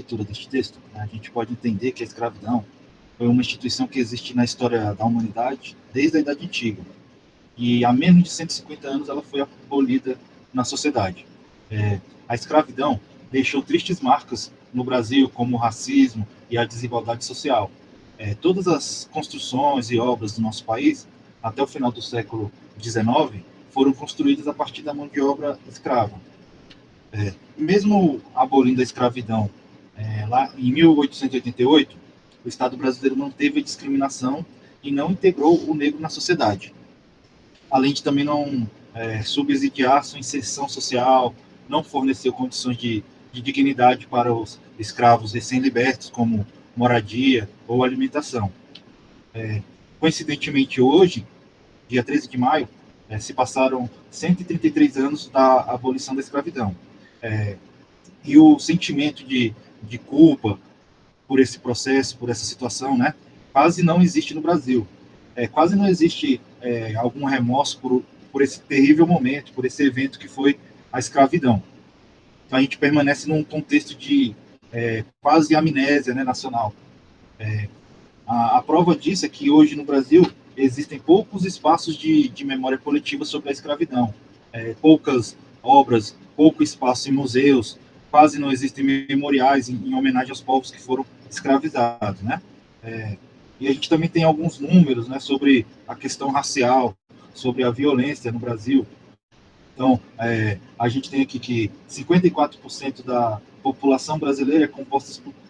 leitura deste texto, né, a gente pode entender que a escravidão foi uma instituição que existe na história da humanidade desde a Idade Antiga. E há menos de 150 anos ela foi abolida na sociedade. A escravidão deixou tristes marcas no Brasil, como o racismo e a desigualdade social. Todas as construções e obras do nosso país, até o final do século XIX, foram construídas a partir da mão de obra escrava. Mesmo abolindo a escravidão lá em 1888, o Estado brasileiro não teve discriminação e não integrou o negro na sociedade. Além de também não subsidiar sua inserção social, não forneceu condições de dignidade para os escravos recém-libertos, como moradia ou alimentação. Coincidentemente, hoje, dia 13 de maio, se passaram 133 anos da abolição da escravidão. E o sentimento de culpa por esse processo, por essa situação, né, quase não existe no Brasil. Quase não existe algum remorso por esse terrível momento, por esse evento que foi a escravidão. Então a gente permanece num contexto de quase amnésia, né, nacional. A prova disso é que hoje no Brasil existem poucos espaços de memória coletiva sobre a escravidão, poucas obras, pouco espaço em museus, quase não existem memoriais em homenagem aos povos que foram escravizados, né? E a gente também tem alguns números, né, sobre a questão racial, sobre a violência no Brasil. Então, a gente tem aqui que 54% da população brasileira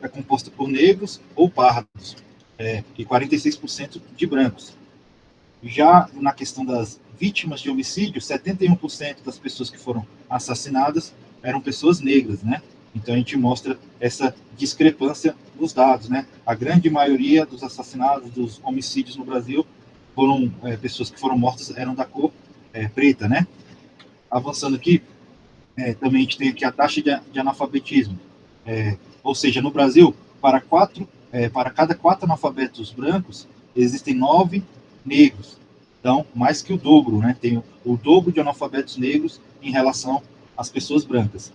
é composta por negros ou pardos, e 46% de brancos. Já na questão das vítimas de homicídio, 71% das pessoas que foram assassinadas eram pessoas negras, né? Então a gente mostra essa discrepância dos dados, né? A grande maioria dos assassinados, dos homicídios no Brasil, foram pessoas que foram mortas, eram da cor preta, né? Avançando aqui, também a gente tem aqui a taxa de analfabetismo. Ou seja, no Brasil, para cada 4 analfabetos brancos, existem 9 negros. Então, mais que o dobro, né? Tem o dobro de analfabetos negros em relação às pessoas brancas.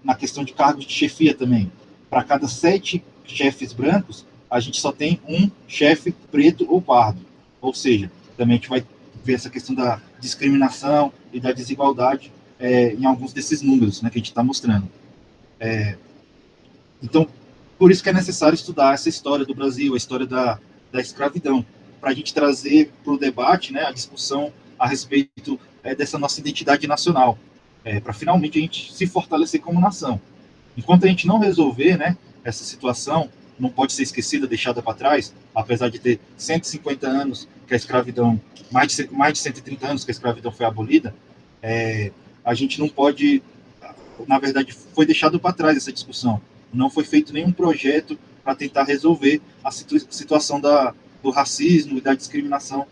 Na questão de cargos de chefia também, para cada 7 chefes brancos, a gente só tem um chefe preto ou pardo. Ou seja, também a gente vai ver essa questão da discriminação e da desigualdade em alguns desses números, né, que a gente está mostrando. Então, por isso que é necessário estudar essa história do Brasil, a história da escravidão, para a gente trazer para o debate, né, a discussão a respeito dessa nossa identidade nacional, para finalmente a gente se fortalecer como nação. Enquanto a gente não resolver, né, essa situação, não pode ser esquecida, deixada para trás, apesar de ter 150 anos que a escravidão, mais de 130 anos que a escravidão foi abolida, a gente não pode, na verdade, foi deixado para trás essa discussão. Não foi feito nenhum projeto para tentar resolver a situação do racismo e da discriminação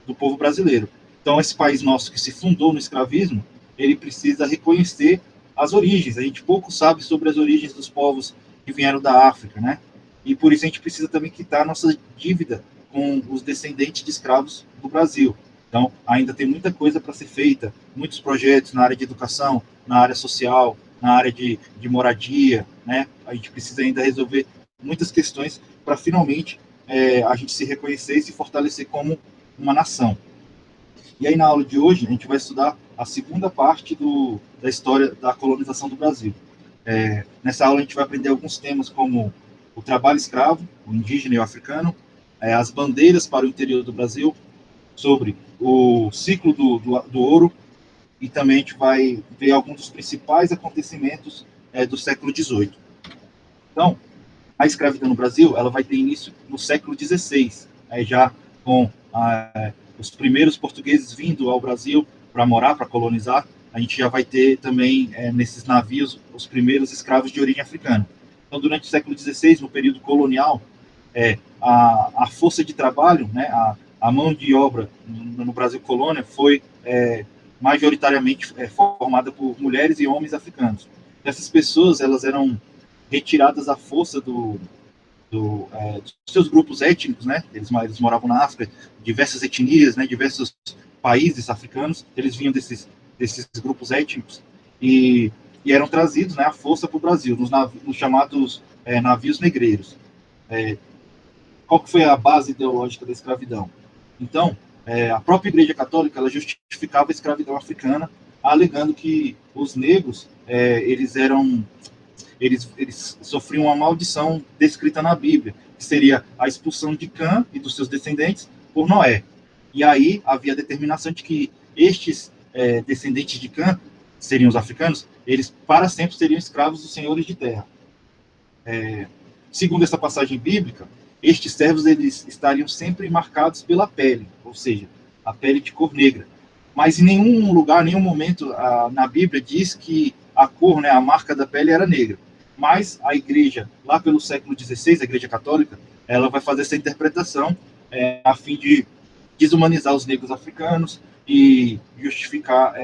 do povo brasileiro. Então, esse país nosso que se fundou no escravismo, ele precisa reconhecer as origens. A gente pouco sabe sobre as origens dos povos que vieram da África, né? E por isso a gente precisa também quitar nossa dívida com os descendentes de escravos do Brasil. Então, ainda tem muita coisa para ser feita, muitos projetos na área de educação, na área social, na área de moradia, né? A gente precisa ainda resolver muitas questões para finalmente a gente se reconhecer e se fortalecer como uma nação. E aí, na aula de hoje, a gente vai estudar a segunda parte da história da colonização do Brasil. Nessa aula, a gente vai aprender alguns temas como o trabalho escravo, o indígena e o africano, as bandeiras para o interior do Brasil, sobre o ciclo do ouro, e também a gente vai ver alguns dos principais acontecimentos do século XVIII. Então, a escravidão no Brasil ela vai ter início no século XVI, já com os primeiros portugueses vindo ao Brasil para morar, para colonizar. A gente já vai ter também nesses navios os primeiros escravos de origem africana. Então, durante o século XVI, no período colonial, a força de trabalho, né, a mão de obra no Brasil colônia foi majoritariamente formada por mulheres e homens africanos. Essas pessoas elas eram retiradas à força dos seus grupos étnicos, né? Eles moravam na África, diversas etnias, né? Diversos países africanos, eles vinham desses grupos étnicos e e eram trazidos, né, à força para o Brasil, nos chamados navios negreiros. Qual que foi a base ideológica da escravidão? Então, a própria Igreja Católica ela justificava a escravidão africana, alegando que os negros eles sofriam uma maldição descrita na Bíblia, que seria a expulsão de Cã e dos seus descendentes por Noé. E aí havia a determinação de que estes descendentes de Cã, seriam os africanos, eles para sempre seriam escravos dos senhores de terra. Segundo essa passagem bíblica, estes servos eles estariam sempre marcados pela pele, ou seja, a pele de cor negra. Mas em nenhum lugar, nenhum momento na Bíblia diz que a cor, né, a marca da pele era negra. Mas a igreja, lá pelo século XVI, a igreja católica, ela vai fazer essa interpretação a fim de desumanizar os negros africanos e justificar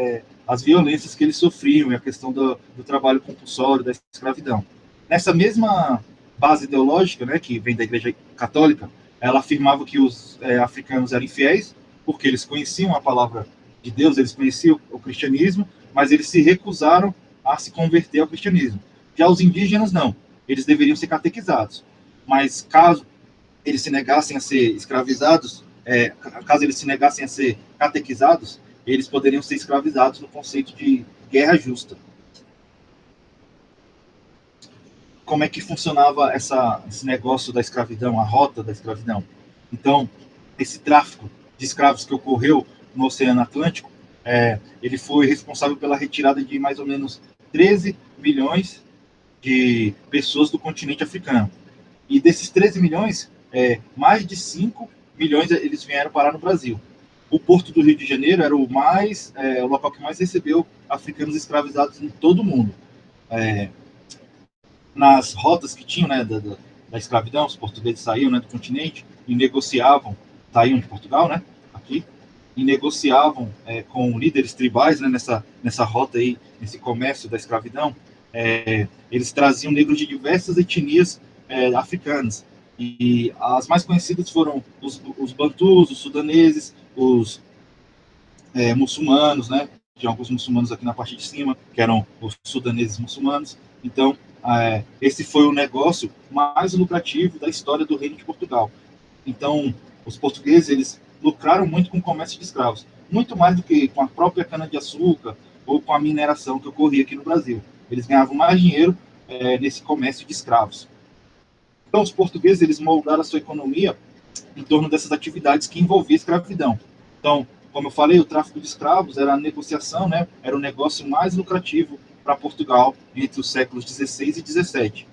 as violências que eles sofriam e a questão do trabalho compulsório, da escravidão. Nessa mesma base ideológica, né, que vem da igreja católica, ela afirmava que os africanos eram infiéis, porque eles conheciam a palavra de Deus, eles conheciam o cristianismo, mas eles se recusaram a se converter ao cristianismo. Já os indígenas, não. Eles deveriam ser catequizados. Mas caso eles se negassem a ser escravizados, caso eles se negassem a ser catequizados, eles poderiam ser escravizados no conceito de guerra justa. Como é que funcionava esse negócio da escravidão, a rota da escravidão? Então, esse tráfico de escravos que ocorreu no Oceano Atlântico, ele foi responsável pela retirada de mais ou menos 13 milhões de pessoas do continente africano. E desses 13 milhões, mais de 5 milhões eles vieram parar no Brasil. O Porto do Rio de Janeiro era o local que mais recebeu africanos escravizados em todo o mundo. Nas rotas que tinham, né, da escravidão, os portugueses saíam, né, do continente e negociavam, saíam de Portugal, né, aqui, e negociavam com líderes tribais, né, nessa rota aí, nesse comércio da escravidão. Eles traziam negros de diversas etnias africanas. E as mais conhecidas foram os bantus, os sudaneses, os muçulmanos, né? Tinha alguns muçulmanos aqui na parte de cima, que eram os sudaneses muçulmanos. Então, esse foi o negócio mais lucrativo da história do Reino de Portugal. Então, os portugueses, eles lucraram muito com o comércio de escravos, muito mais do que com a própria cana-de-açúcar ou com a mineração que ocorria aqui no Brasil. Eles ganhavam mais dinheiro nesse comércio de escravos. Então, os portugueses, eles moldaram a sua economia em torno dessas atividades que envolviam escravidão. Então, como eu falei, o tráfico de escravos era a negociação, né? Era o negócio mais lucrativo para Portugal entre os séculos 16 e 17.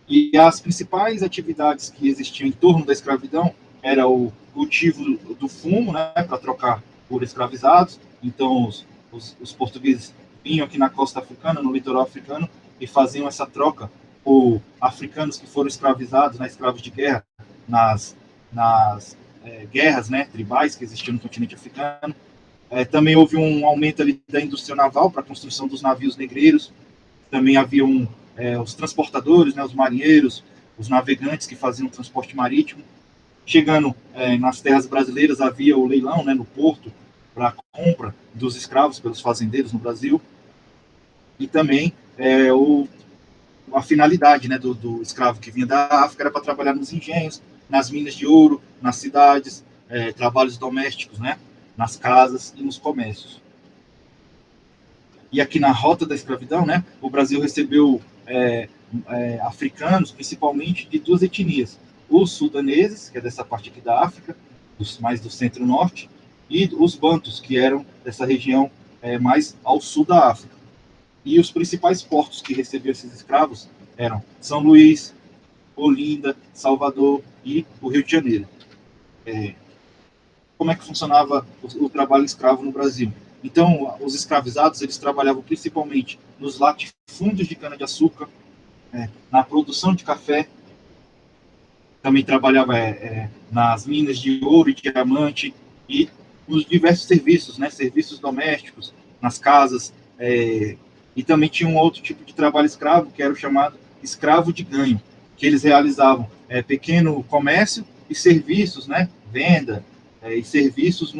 E as principais atividades que existiam em torno da escravidão era o cultivo do fumo, né, para trocar por escravizados. Então, os portugueses vinham aqui na costa africana, no litoral africano, e faziam essa troca por africanos que foram escravizados, né, escravos de guerra, nas guerras, né, tribais que existiam no continente africano. Também houve um aumento ali da indústria naval para a construção dos navios negreiros. Também haviam os transportadores, né, os marinheiros, os navegantes que faziam o transporte marítimo. Chegando nas terras brasileiras, havia o leilão, né, no porto para a compra dos escravos pelos fazendeiros no Brasil. E também a finalidade, né, do escravo que vinha da África era para trabalhar nos engenhos, nas minas de ouro, nas cidades, trabalhos domésticos, né, nas casas e nos comércios. E aqui na rota da escravidão, né, o Brasil recebeu africanos, principalmente de duas etnias: os sudaneses, que é dessa parte aqui da África, mais do centro-norte, e os bantus, que eram dessa região mais ao sul da África. E os principais portos que recebiam esses escravos eram São Luís, Olinda, Salvador e o Rio de Janeiro. Como é que funcionava o trabalho escravo no Brasil? Então, os escravizados, eles trabalhavam principalmente nos latifúndios de cana-de-açúcar, na produção de café, também trabalhava nas minas de ouro e diamante e nos diversos serviços, né, serviços domésticos, nas casas, e também tinha um outro tipo de trabalho escravo, que era o chamado escravo de ganho, que eles realizavam pequeno comércio e serviços, né, venda e serviços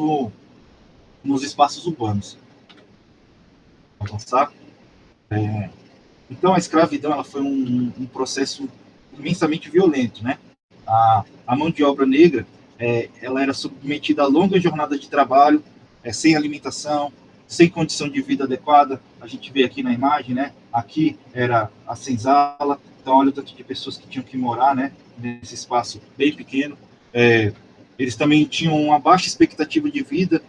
nos espaços urbanos. Vamos avançar. Então, a escravidão ela foi um processo imensamente violento, né? A mão de obra negra ela era submetida a longas jornadas de trabalho, sem alimentação, sem condição de vida adequada. A gente vê aqui na imagem, né? Aqui era a senzala, então olha o tanto de pessoas que tinham que morar, né? Nesse espaço bem pequeno. Eles também tinham uma baixa expectativa de vida,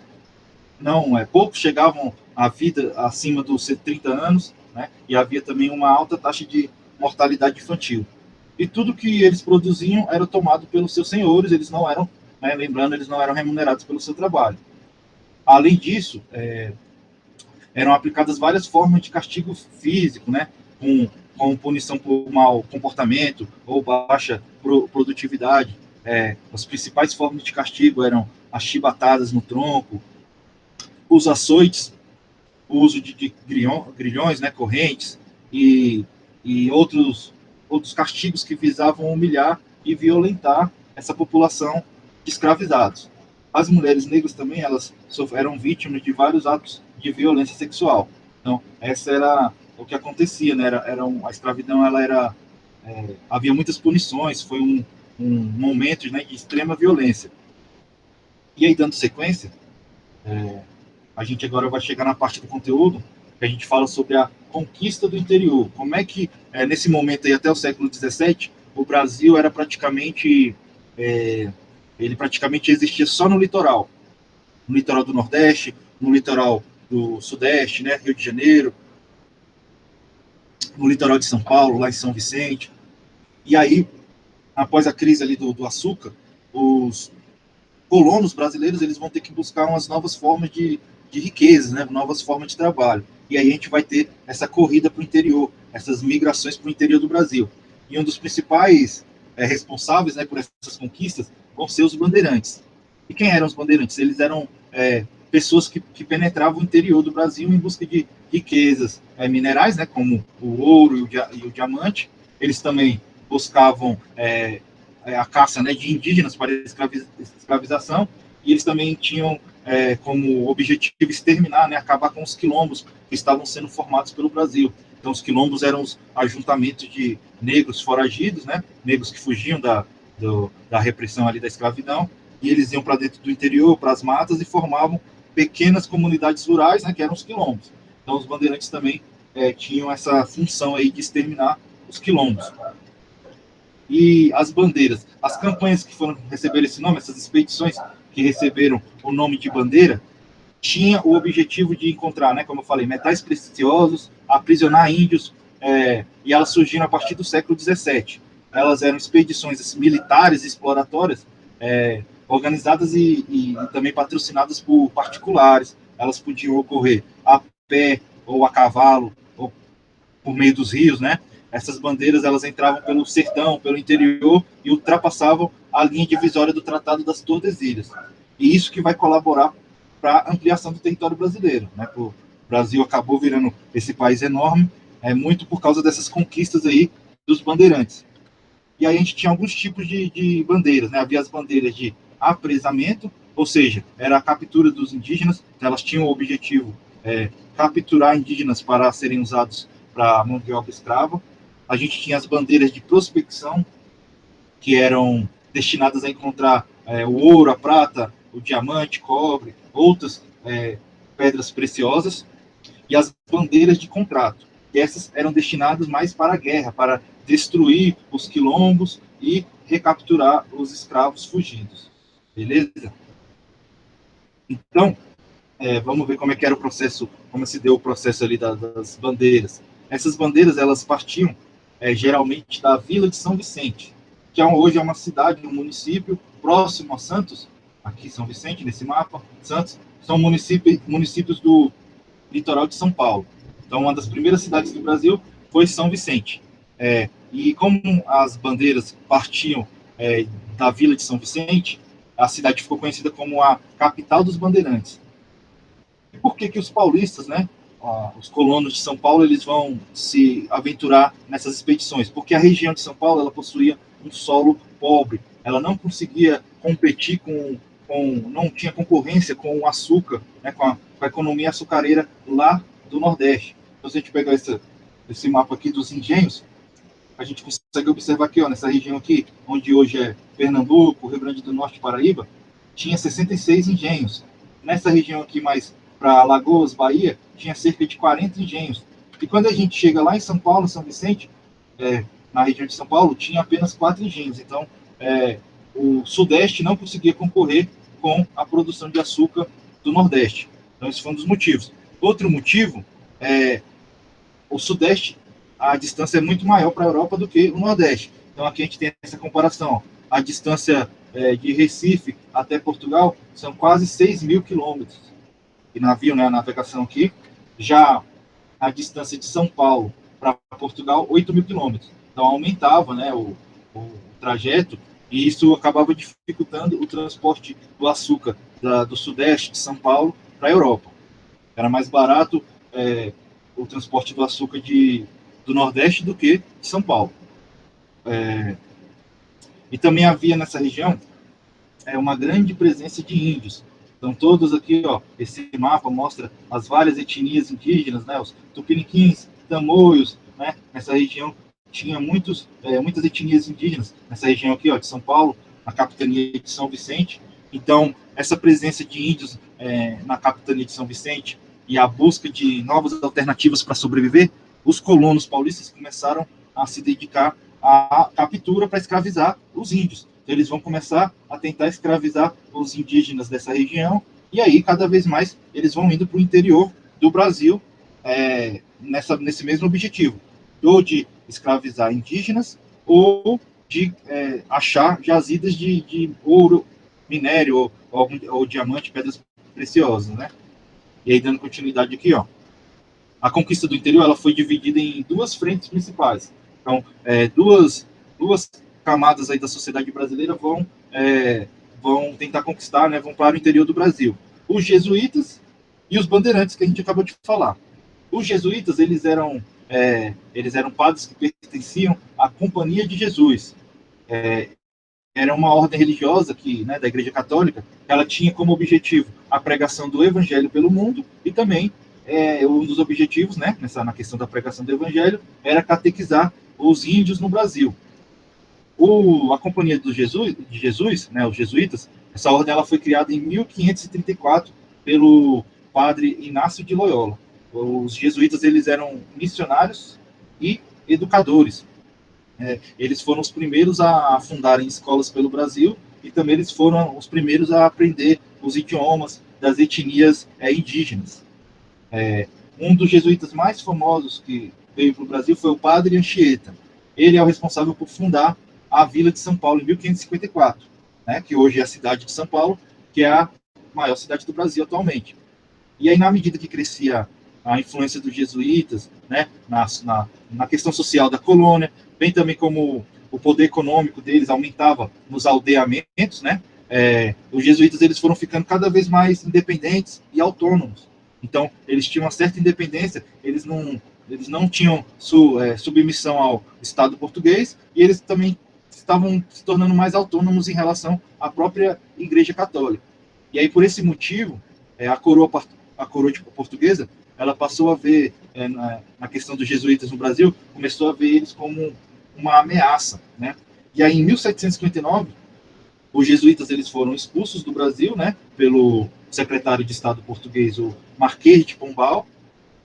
não, poucos chegavam à vida acima dos 30 anos, né? E havia também uma alta taxa de mortalidade infantil. E tudo que eles produziam era tomado pelos seus senhores, eles não eram, né, lembrando, eles não eram remunerados pelo seu trabalho. Além disso, eram aplicadas várias formas de castigo físico, né, com punição por mau comportamento ou baixa produtividade. As principais formas de castigo eram as chibatadas no tronco, os açoites, o uso de grilhões, né, correntes e outros castigos que visavam humilhar e violentar essa população de escravizados. As mulheres negras também elas eram vítimas de vários atos de violência sexual. Então, essa era o que acontecia, né? A escravidão ela era havia muitas punições, foi um momento, né, de extrema violência. E aí, dando sequência, a gente agora vai chegar na parte do conteúdo que a gente fala sobre a conquista do interior. Como é que, nesse momento aí, até o século XVII, o Brasil era praticamente... ele praticamente existia só no litoral do Nordeste, no litoral do Sudeste, né, Rio de Janeiro, no litoral de São Paulo, lá em São Vicente. E aí, após a crise ali do açúcar, os colonos brasileiros eles vão ter que buscar umas novas formas de riquezas, né, novas formas de trabalho. E aí a gente vai ter essa corrida para o interior, essas migrações para o interior do Brasil. E um dos principais responsáveis, né, por essas conquistas vão ser os bandeirantes. E quem eram os bandeirantes? Eles eram pessoas que penetravam o interior do Brasil em busca de riquezas minerais, né, como o ouro e o diamante. Eles também buscavam a caça, né, de indígenas para escravização, e eles também tinham como objetivo exterminar, né, acabar com os quilombos que estavam sendo formados pelo Brasil. Então, os quilombos eram os ajuntamentos de negros foragidos, né, negros que fugiam da repressão ali da escravidão, e eles iam para dentro do interior, para as matas, e formavam pequenas comunidades rurais, né, que eram os quilombos. Então, os bandeirantes também tinham essa função aí de exterminar os quilombos. E as bandeiras, as campanhas que foram receber esse nome, essas expedições que receberam o nome de bandeira, tinha o objetivo de encontrar, né, como eu falei, metais preciosos, aprisionar índios, e elas surgiram a partir do século XVII. Elas eram expedições militares exploratórias, organizadas e também patrocinadas por particulares. Elas podiam ocorrer a pé ou a cavalo, ou por meio dos rios, né? Essas bandeiras elas entravam pelo sertão, pelo interior e ultrapassavam a linha divisória do Tratado das Tordesilhas. E isso que vai colaborar para a ampliação do território brasileiro, né? O Brasil acabou virando esse país enorme, muito por causa dessas conquistas aí dos bandeirantes. E aí a gente tinha alguns tipos de bandeiras, né? Havia as bandeiras de apresamento, ou seja, era a captura dos indígenas, elas tinham o objetivo capturar indígenas para serem usados para mão de obra escrava. A gente tinha as bandeiras de prospecção, que eram destinadas a encontrar o ouro, a prata, o diamante, cobre, outras pedras preciosas, e as bandeiras de contrato. E essas eram destinadas mais para a guerra, para destruir os quilombos e recapturar os escravos fugidos. Beleza? Então, vamos ver como é que era o processo, como se deu o processo ali das bandeiras. Essas bandeiras, elas partiam geralmente da Vila de São Vicente, que hoje é uma cidade, um município próximo a Santos, aqui São Vicente, nesse mapa, Santos, são municípios do litoral de São Paulo. Então, uma das primeiras cidades do Brasil foi São Vicente. E como as bandeiras partiam da Vila de São Vicente, a cidade ficou conhecida como a capital dos bandeirantes. E por que os paulistas, né, os colonos de São Paulo, eles vão se aventurar nessas expedições? Porque a região de São Paulo ela possuía um solo pobre, ela não conseguia competir não tinha concorrência com o açúcar, né, com a economia açucareira lá do Nordeste. Então, se a gente pegar esse mapa aqui dos engenhos, a gente consegue observar aqui, ó, nessa região aqui, onde hoje é Pernambuco, Rio Grande do Norte, Paraíba, tinha 66 engenhos. Nessa região aqui mais para Alagoas, Bahia, tinha cerca de 40 engenhos. E quando a gente chega lá em São Paulo, São Vicente, na região de São Paulo, tinha apenas 4 engenhos. Então, o Sudeste não conseguia concorrer com a produção de açúcar do Nordeste. Então, esse foi um dos motivos. Outro motivo é o Sudeste, a distância é muito maior para a Europa do que o Nordeste. Então, aqui a gente tem essa comparação. Ó. A distância de Recife até Portugal são quase 6 mil quilômetros de navio, né, a navegação aqui. Já a distância de São Paulo para Portugal, 8 mil quilômetros. Então, aumentava, né, o trajeto, e isso acabava dificultando o transporte do açúcar do Sudeste de São Paulo para a Europa. Era mais barato o transporte do açúcar do Nordeste do que de São Paulo. E também havia nessa região uma grande presença de índios. Então, todos aqui, ó, esse mapa mostra as várias etnias indígenas, né, os tupiniquins, tamoios, né, nessa região tinha muitas etnias indígenas, nessa região aqui, ó, de São Paulo, na capitania de São Vicente. Então, essa presença de índios na capitania de São Vicente e a busca de novas alternativas para sobreviver, os colonos paulistas começaram a se dedicar à captura para escravizar os índios. Então, eles vão começar a tentar escravizar os indígenas dessa região, e aí, cada vez mais, eles vão indo para o interior do Brasil nesse mesmo objetivo, ou de escravizar indígenas, ou de achar jazidas de ouro, minério, ou diamante, pedras preciosas, né? E aí, dando continuidade aqui, ó, a conquista do interior ela foi dividida em duas frentes principais. Então, duas camadas aí da sociedade brasileira vão tentar conquistar, né, vão para o interior do Brasil. Os jesuítas e os bandeirantes, que a gente acabou de falar. Os jesuítas, eles eram padres que pertenciam à Companhia de Jesus. Era uma ordem religiosa né, da Igreja Católica, ela tinha como objetivo a pregação do Evangelho pelo mundo e também um dos objetivos, né, na questão da pregação do Evangelho, era catequizar os índios no Brasil. A Companhia de Jesus, né, os jesuítas, essa ordem ela foi criada em 1534 pelo padre Inácio de Loyola. Os jesuítas eles eram missionários e educadores. Eles foram os primeiros a fundarem escolas pelo Brasil e também eles foram os primeiros a aprender os idiomas das etnias indígenas. Um dos jesuítas mais famosos que veio para o Brasil foi o padre Anchieta. Ele é o responsável por fundar a Vila de São Paulo em 1554, né, que hoje é a cidade de São Paulo, que é a maior cidade do Brasil atualmente. E aí, na medida que crescia a influência dos jesuítas, né, na questão social da colônia, bem também como o poder econômico deles aumentava nos aldeamentos, né, os jesuítas eles foram ficando cada vez mais independentes e autônomos. Então, eles tinham uma certa independência, eles não tinham submissão ao Estado português, e eles também estavam se tornando mais autônomos em relação à própria Igreja Católica. E aí, por esse motivo, a coroa portuguesa, ela passou a ver, na questão dos jesuítas no Brasil, começou a ver eles como uma ameaça, né? E aí, em 1759, os jesuítas eles foram expulsos do Brasil, né, pelo secretário de Estado português, o Marquês de Pombal,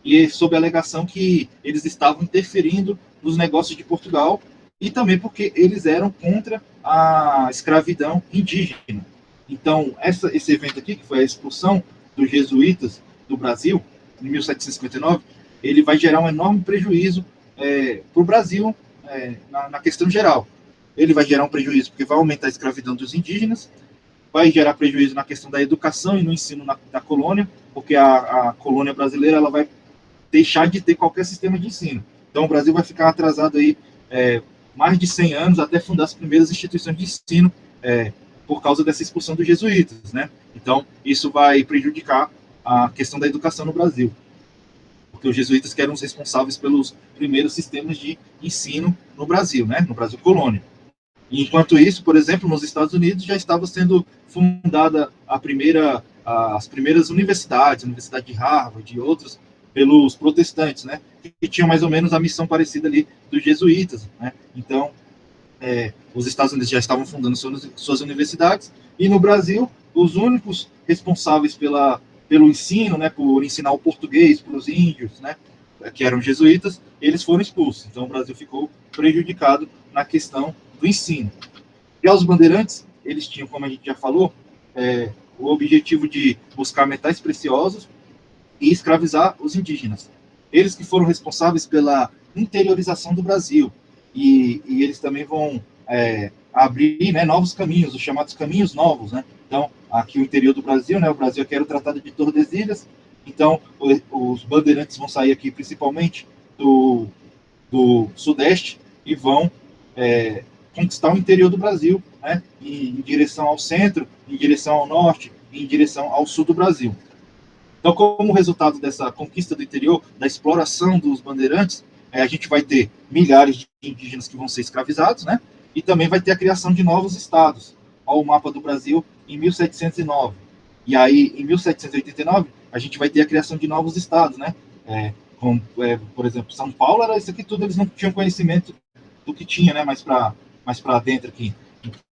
e sob a alegação que eles estavam interferindo nos negócios de Portugal e também porque eles eram contra a escravidão indígena. Então, esse evento aqui, que foi a expulsão dos jesuítas do Brasil, em 1759, ele vai gerar um enorme prejuízo para o Brasil na questão geral. Ele vai gerar um prejuízo porque vai aumentar a escravidão dos indígenas, vai gerar prejuízo na questão da educação e no ensino da colônia, porque a colônia brasileira ela vai deixar de ter qualquer sistema de ensino. Então, o Brasil vai ficar atrasado aí mais de 100 anos até fundar as primeiras instituições de ensino por causa dessa expulsão dos jesuítas, né? Então, isso vai prejudicar a questão da educação no Brasil, porque os jesuítas que eram os responsáveis pelos primeiros sistemas de ensino no Brasil, né? No Brasil colônia. E, enquanto isso, por exemplo, nos Estados Unidos já estava sendo fundada as primeiras universidades, a Universidade de Harvard e outras pelos protestantes, né, que tinham mais ou menos a missão parecida ali dos jesuítas, né. Então, os Estados Unidos já estavam fundando suas universidades, e no Brasil, os únicos responsáveis pelo ensino, né, por ensinar o português para os índios, né, que eram jesuítas, eles foram expulsos. Então, o Brasil ficou prejudicado na questão do ensino. E aos bandeirantes, eles tinham, como a gente já falou, o objetivo de buscar metais preciosos e escravizar os indígenas. Eles que foram responsáveis pela interiorização do Brasil. E eles também vão abrir, né, novos caminhos, os chamados caminhos novos, né? Então, aqui o interior do Brasil, né, o Brasil aqui era o Tratado de Tordesilhas, então os bandeirantes vão sair aqui principalmente do Sudeste e vão conquistar o interior do Brasil, né, em direção ao centro, em direção ao norte, em direção ao sul do Brasil. Então, como resultado dessa conquista do interior, da exploração dos bandeirantes, a gente vai ter milhares de indígenas que vão ser escravizados, né? E também vai ter a criação de novos estados. Olha o mapa do Brasil em 1709. E aí, em 1789, a gente vai ter a criação de novos estados, né? Por exemplo, São Paulo era isso aqui tudo, eles não tinham conhecimento do que tinha, né? Mais para dentro aqui.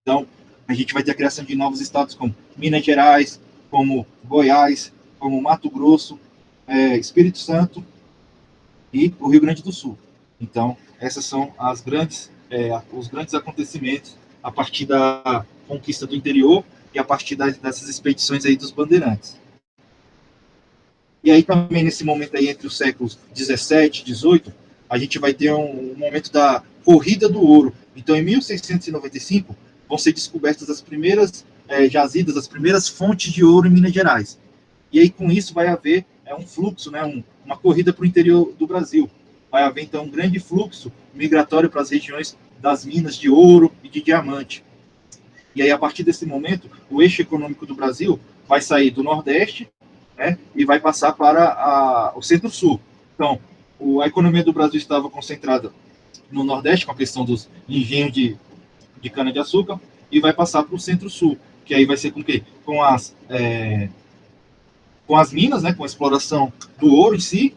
Então, a gente vai ter a criação de novos estados como Minas Gerais, como Goiás, como Mato Grosso, Espírito Santo e o Rio Grande do Sul. Então, essas são os grandes acontecimentos a partir da conquista do interior e a partir dessas expedições aí dos bandeirantes. E aí também nesse momento aí entre os séculos 17 e 18, a gente vai ter um momento da corrida do ouro. Então, em 1695, vão ser descobertas as primeiras jazidas, as primeiras fontes de ouro em Minas Gerais. E aí, com isso, vai haver um fluxo, né, uma corrida para o interior do Brasil. Vai haver, então, um grande fluxo migratório para as regiões das minas de ouro e de diamante. E aí, a partir desse momento, o eixo econômico do Brasil vai sair do Nordeste, né, e vai passar para o Centro-Sul. Então, a economia do Brasil estava concentrada no Nordeste, com a questão dos engenhos de cana-de-açúcar, e vai passar para o Centro-Sul, que aí vai ser com o quê? Com as minas, né, com a exploração do ouro em si,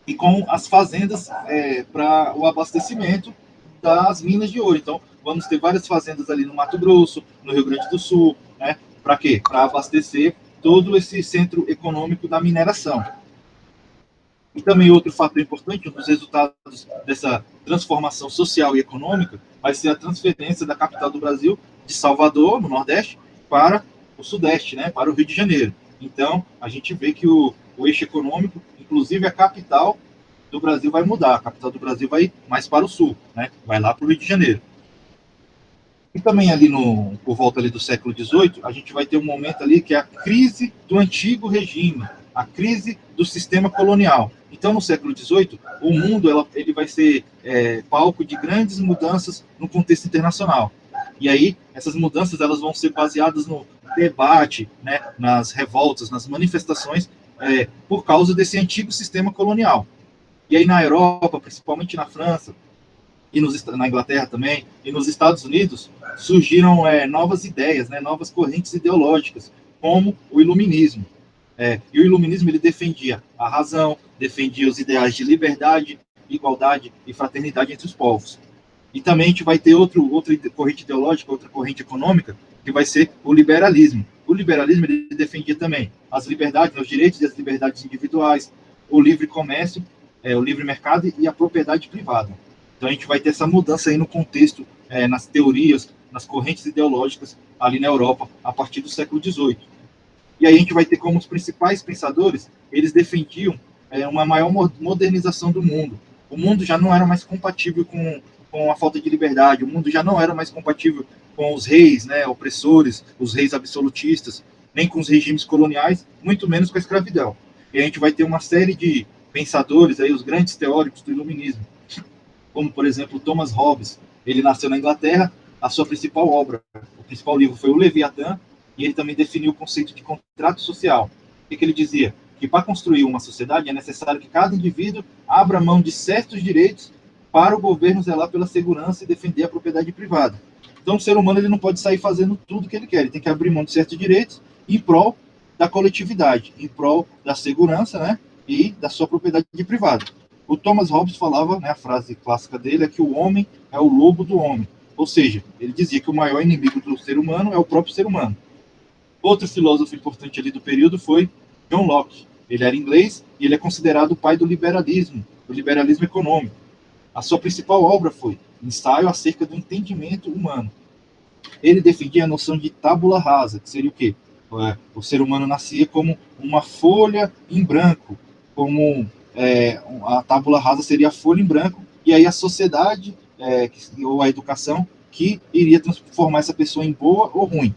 e com as fazendas para o abastecimento das minas de ouro. Então, vamos ter várias fazendas ali no Mato Grosso, no Rio Grande do Sul, né? Para quê? Para abastecer todo esse centro econômico da mineração. E também outro fator importante, um dos resultados dessa transformação social e econômica, vai ser a transferência da capital do Brasil, de Salvador, no Nordeste, para o Sudeste, né, para o Rio de Janeiro. Então, a gente vê que o eixo econômico, inclusive a capital do Brasil vai mudar. A capital do Brasil vai mais para o sul, né, vai lá para o Rio de Janeiro. E também ali por volta ali do século XVIII, a gente vai ter um momento ali que é a crise do antigo regime, a crise do sistema colonial. Então, no século XVIII, o mundo ele vai ser palco de grandes mudanças no contexto internacional. E aí, essas mudanças elas vão ser baseadas no debate, né, nas revoltas, nas manifestações, por causa desse antigo sistema colonial. E aí, na Europa, principalmente na França, e na Inglaterra também, e nos Estados Unidos, surgiram novas ideias, né, novas correntes ideológicas, como o Iluminismo. E o Iluminismo ele defendia a razão, defendia os ideais de liberdade, igualdade e fraternidade entre os povos. E também a gente vai ter outra corrente ideológica, outra corrente econômica, que vai ser o liberalismo. O liberalismo ele defendia também as liberdades, os direitos e as liberdades individuais, o livre comércio, o livre mercado e a propriedade privada. Então a gente vai ter essa mudança aí no contexto, nas teorias, nas correntes ideológicas ali na Europa, a partir do século XVIII. E aí a gente vai ter como os principais pensadores, eles defendiam uma maior modernização do mundo. O mundo já não era mais compatível com a falta de liberdade, o mundo já não era mais compatível com os reis, né, opressores, os reis absolutistas, nem com os regimes coloniais, muito menos com a escravidão. E a gente vai ter uma série de pensadores, aí, os grandes teóricos do iluminismo, como, por exemplo, Thomas Hobbes. Ele nasceu na Inglaterra, a sua principal obra, o principal livro foi o Leviatã, e ele também definiu o conceito de contrato social. O que ele dizia? Que para construir uma sociedade é necessário que cada indivíduo abra mão de certos direitos para o governo zelar pela segurança e defender a propriedade privada. Então, o ser humano ele não pode sair fazendo tudo que ele quer, ele tem que abrir mão de certos direitos em prol da coletividade, em prol da segurança, né, e da sua propriedade privada. O Thomas Hobbes falava, né, a frase clássica dele é que o homem é o lobo do homem, ou seja, ele dizia que o maior inimigo do ser humano é o próprio ser humano. Outro filósofo importante ali do período foi John Locke. Ele era inglês e ele é considerado o pai do liberalismo econômico. A sua principal obra foi Ensaio acerca do entendimento humano. Ele defendia a noção de tábula rasa, que seria o quê? O ser humano nascia como uma folha em branco, como a tábula rasa seria a folha em branco, e aí a sociedade ou a educação que iria transformar essa pessoa em boa ou ruim.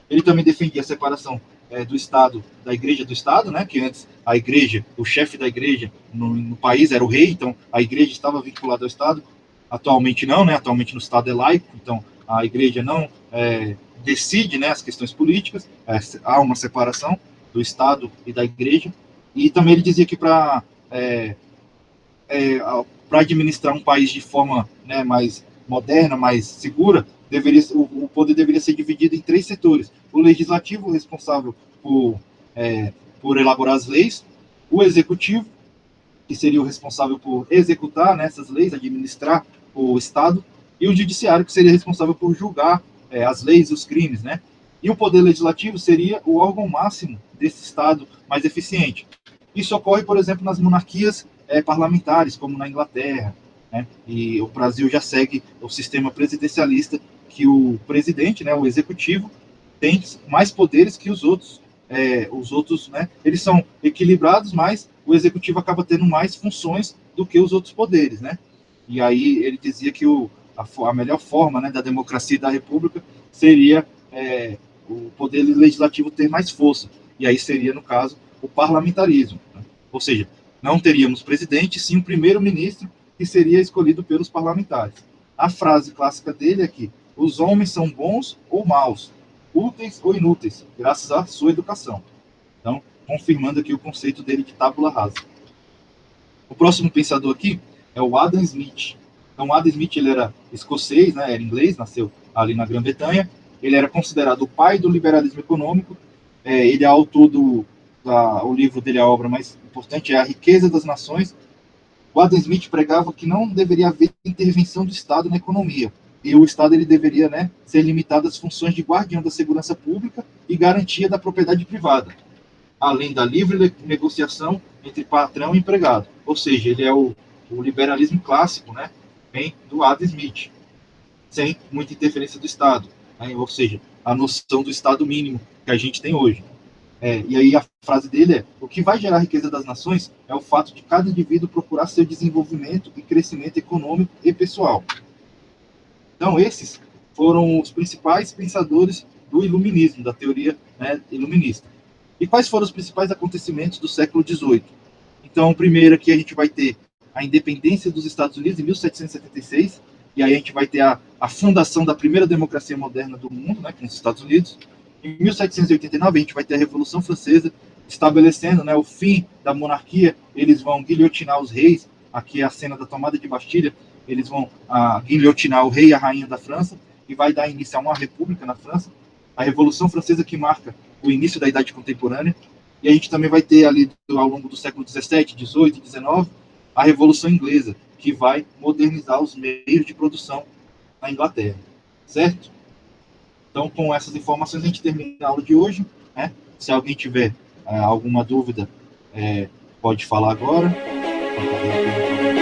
Ele também defendia a separação do Estado, da Igreja do Estado, né? Que antes a Igreja, o chefe da Igreja no país era o rei, então a Igreja estava vinculada ao Estado. Atualmente não, né? Atualmente no Estado é laico, então a Igreja não decide, né, as questões políticas, há uma separação do Estado e da Igreja. E também ele dizia que para administrar um país de forma, né, mais moderna, mais segura, o poder deveria ser dividido em 3 setores: o legislativo, responsável por elaborar as leis; o executivo, que seria o responsável por executar, né, essas leis, administrar o Estado; e o judiciário, que seria responsável por julgar as leis e os crimes, né? E o poder legislativo seria o órgão máximo desse Estado mais eficiente. Isso ocorre, por exemplo, nas monarquias parlamentares, como na Inglaterra, né? E o Brasil já segue o sistema presidencialista, que o presidente, né, o executivo, tem mais poderes que os outros. Os outros, né, eles são equilibrados, mas o executivo acaba tendo mais funções do que os outros poderes, né? E aí ele dizia que a melhor forma, né, da democracia e da república seria o poder legislativo ter mais força. E aí seria, no caso, o parlamentarismo, né? Ou seja, não teríamos presidente, sim um primeiro-ministro que seria escolhido pelos parlamentares. A frase clássica dele é que os homens são bons ou maus, úteis ou inúteis, graças à sua educação. Então, confirmando aqui o conceito dele de tábula rasa. O próximo pensador aqui é o Adam Smith. Então, o Adam Smith, ele era escocês, né, era inglês, nasceu ali na Grã-Bretanha. Ele era considerado o pai do liberalismo econômico. Ele é autor o livro dele, a obra mais importante, é A Riqueza das Nações. O Adam Smith pregava que não deveria haver intervenção do Estado na economia. E o Estado ele deveria, né, ser limitado às funções de guardião da segurança pública e garantia da propriedade privada, além da livre negociação entre patrão e empregado. Ou seja, ele é o liberalismo clássico, né, vem do Adam Smith, sem muita interferência do Estado, né, ou seja, a noção do Estado mínimo que a gente tem hoje. E aí a frase dele é: o que vai gerar a riqueza das nações é o fato de cada indivíduo procurar seu desenvolvimento e crescimento econômico e pessoal. Então, esses foram os principais pensadores do iluminismo, da teoria, né, iluminista. E quais foram os principais acontecimentos do século XVIII? Então, primeiro aqui a gente vai ter a independência dos Estados Unidos em 1776, e aí a gente vai ter a fundação da primeira democracia moderna do mundo, né, com os Estados Unidos. Em 1789 a gente vai ter a Revolução Francesa, estabelecendo, né, o fim da monarquia. Eles vão guilhotinar os reis. Aqui é a cena da tomada de Bastilha. Eles vão guilhotinar o rei e a rainha da França, e vai dar início a uma república na França. A Revolução Francesa, que marca o início da Idade Contemporânea. E a gente também vai ter ali, ao longo do século XVII, XVIII e XIX, a Revolução Inglesa, que vai modernizar os meios de produção na Inglaterra. Certo? Então, com essas informações, a gente termina a aula de hoje, né? Se alguém tiver alguma dúvida, pode falar agora. Pode fazer a pergunta.